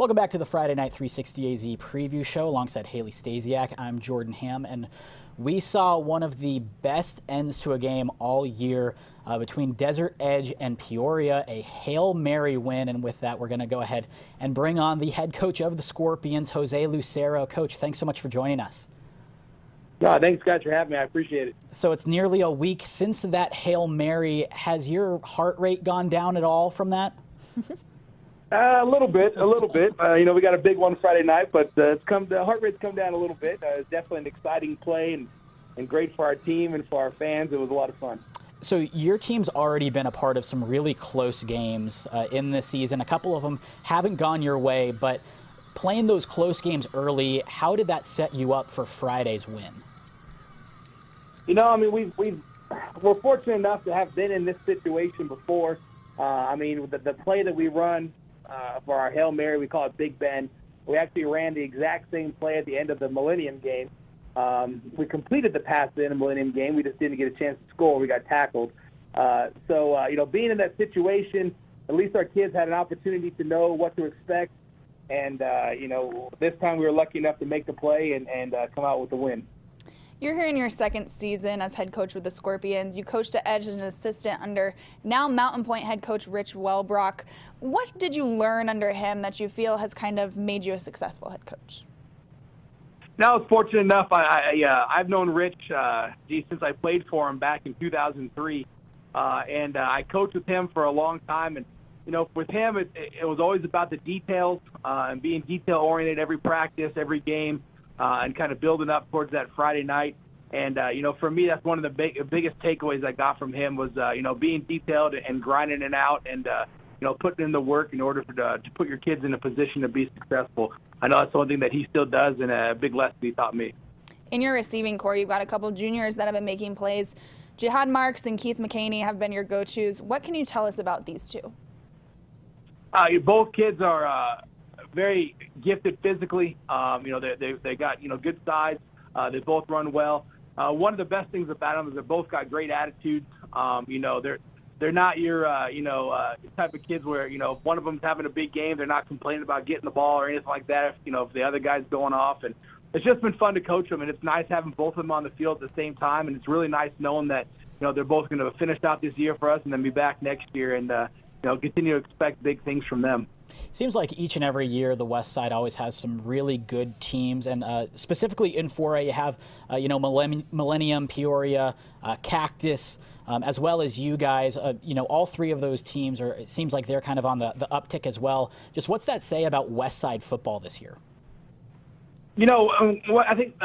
Welcome back to the Friday Night 360 AZ preview show alongside Haley Stasiak. I'm Jordan Ham, and we saw one of the best ends to a game all year between Desert Edge and Peoria, a Hail Mary win. And with that, we're going to go ahead and bring on the head coach of the Scorpions, Jose Lucero. Coach, thanks so much for joining us. No, thanks, guys, for having me. I appreciate it. So it's nearly a week since that Hail Mary. Has your heart rate gone down at all from that? A little bit. We got a big one Friday night, but the heart rate's come down a little bit. It's definitely an exciting play and great for our team and for our fans. It was a lot of fun. So your team's already been a part of some really close games in this season. A couple of them haven't gone your way, but playing those close games early, how did that set you up for Friday's win? We're fortunate enough to have been in this situation before. The play that we run for our Hail Mary, we call it Big Ben. We actually ran the exact same play at the end of the Millennium game. We completed the pass in the Millennium game. We just didn't get a chance to score. We got tackled. Being in that situation, at least our kids had an opportunity to know what to expect. And, this time we were lucky enough to make the play and come out with the win. You're here in your second season as head coach with the Scorpions. You coached at Edge as an assistant under now Mountain Point head coach Rich Welbrock. What did you learn under him that you feel has kind of made you a successful head coach? Now, I was fortunate enough. I've known Rich since I played for him back in 2003, and I coached with him for a long time. And with him, it was always about the details and being detail-oriented every practice, every game. And kind of building up towards that Friday night. And, for me, that's one of the biggest takeaways I got from him was, being detailed and grinding it out and, putting in the work in order to put your kids in a position to be successful. I know that's something that he still does, and a big lesson he taught me. In your receiving core, you've got a couple juniors that have been making plays. Jihad Marks and Keith McCaney have been your go-tos. What can you tell us about these two? Both kids are very gifted physically. They got good size. They both run well. One of the best things about them is they both got great attitudes. They're not your type of kids where if one of them's having a big game, they're not complaining about getting the ball or anything like that. If the other guy's going off, and it's just been fun to coach them, and it's nice having both of them on the field at the same time. And it's really nice knowing that they're both going to finish out this year for us and then be back next year and continue to expect big things from them. Seems like each and every year the West Side always has some really good teams, and specifically in 4A you have Millennium, Peoria, Cactus, as well as you guys. All three of those teams it seems like they're kind of on the uptick as well. Just what's that say about West Side football this year? I think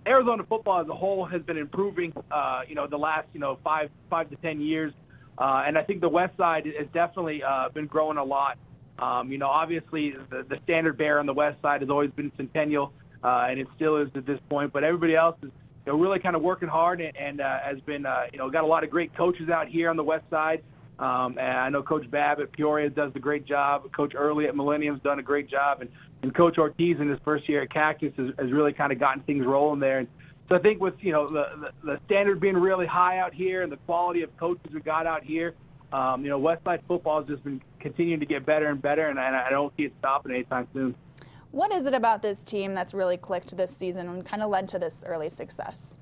Arizona football as a whole has been improving. The last 5 to 10 years, and I think the West Side has definitely been growing a lot. Obviously the standard bearer on the West Side has always been Centennial, and it still is at this point. But everybody else is really kind of working hard and has been got a lot of great coaches out here on the West Side. And I know Coach Babb at Peoria does a great job. Coach Early at Millennium's done a great job, and Coach Ortiz in his first year at Cactus has really kind of gotten things rolling there. And so I think with the standard being really high out here and the quality of coaches we got out here. West Side football has just been continuing to get better and better, and I don't see it stopping anytime soon. What is it about this team that's really clicked this season and kind of led to this early success?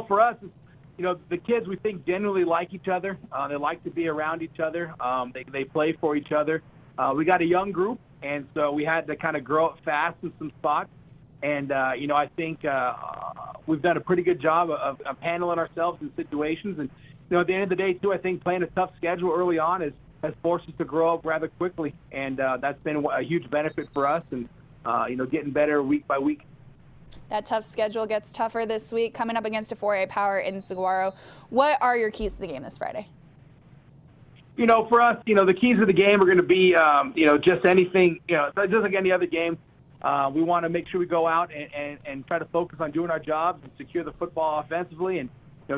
For us, the kids we think generally like each other. They like to be around each other. They play for each other. We got a young group, and so we had to kind of grow up fast in some spots. And, I think we've done a pretty good job of handling ourselves in situations. And, at the end of the day, too, I think playing a tough schedule early on has forced us to grow up rather quickly. And that's been a huge benefit for us and, getting better week by week. That tough schedule gets tougher this week, coming up against a 4A power in Saguaro. What are your keys to the game this Friday? For us, the keys of the game are going to be, just anything, just like any other game. We want to make sure we go out and try to focus on doing our jobs and secure the football offensively. And,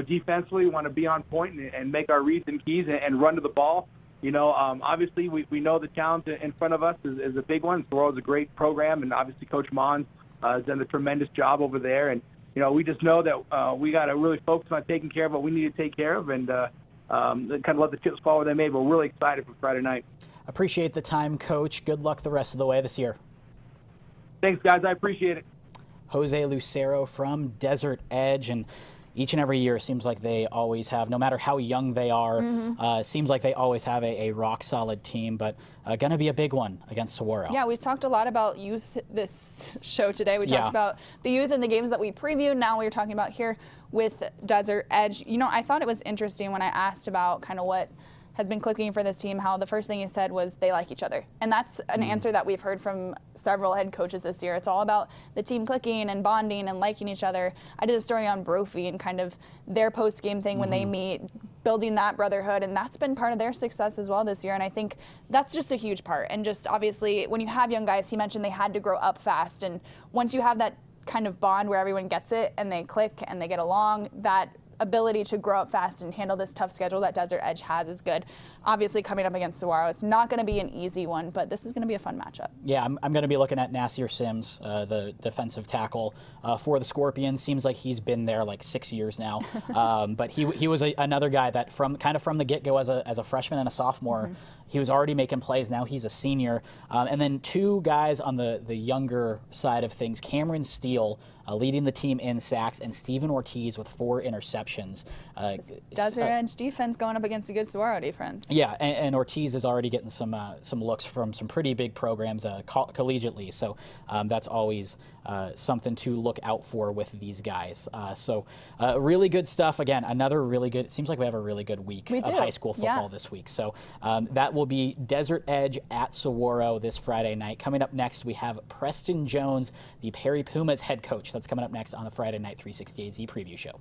defensively, we want to be on point and make our reads and keys and run to the ball. Obviously, we know the challenge in front of us is a big one. Saguaro is a great program, and obviously Coach Mons has done a tremendous job over there. And, we just know that we got to really focus on taking care of what we need to take care of and kind of let the chips fall where they may. But we're really excited for Friday night. Appreciate the time, Coach. Good luck the rest of the way this year. Thanks, guys. I appreciate it. Jose Lucero from Desert Edge, and each and every year it seems like they always have, no matter how young they are, seems like they always have a rock-solid team, but going to be a big one against Saguaro. Yeah, we've talked a lot about youth this show today. We talked about the youth and the games that we previewed. Now we're talking about here with Desert Edge. You know, I thought it was interesting when I asked about kind of what has been clicking for this team, how the first thing he said was they like each other. And that's an answer that we've heard from several head coaches this year. It's all about the team clicking and bonding and liking each other. I did a story on Brophy and kind of their post-game thing when they meet, building that brotherhood, and that's been part of their success as well this year. And I think that's just a huge part. And just obviously when you have young guys, he mentioned they had to grow up fast. And once you have that kind of bond where everyone gets it and they click and they get along, that ability to grow up fast and handle this tough schedule that Desert Edge has is good. Obviously, coming up against Saguaro, it's not going to be an easy one, but this is going to be a fun matchup. Yeah, I'm going to be looking at Nasir Sims, the defensive tackle for the Scorpions. Seems like he's been there like 6 years now. But he was another guy that from the get-go as a freshman and a sophomore, he was already making plays. Now he's a senior. And then two guys on the younger side of things, Cameron Steele, leading the team in sacks, and Steven Ortiz with 4 interceptions. Desert Edge defense going up against a good Saguaro defense. Yeah, and Ortiz is already getting some looks from some pretty big programs collegiately, so that's always something to look out for with these guys. So really good stuff. Again, another really good, it seems like we have a really good week of high school football this week. So that will be Desert Edge at Saguaro this Friday night. Coming up next, we have Preston Jones, the Perry Pumas head coach. That's coming up next on the Friday Night 360 AZ preview show.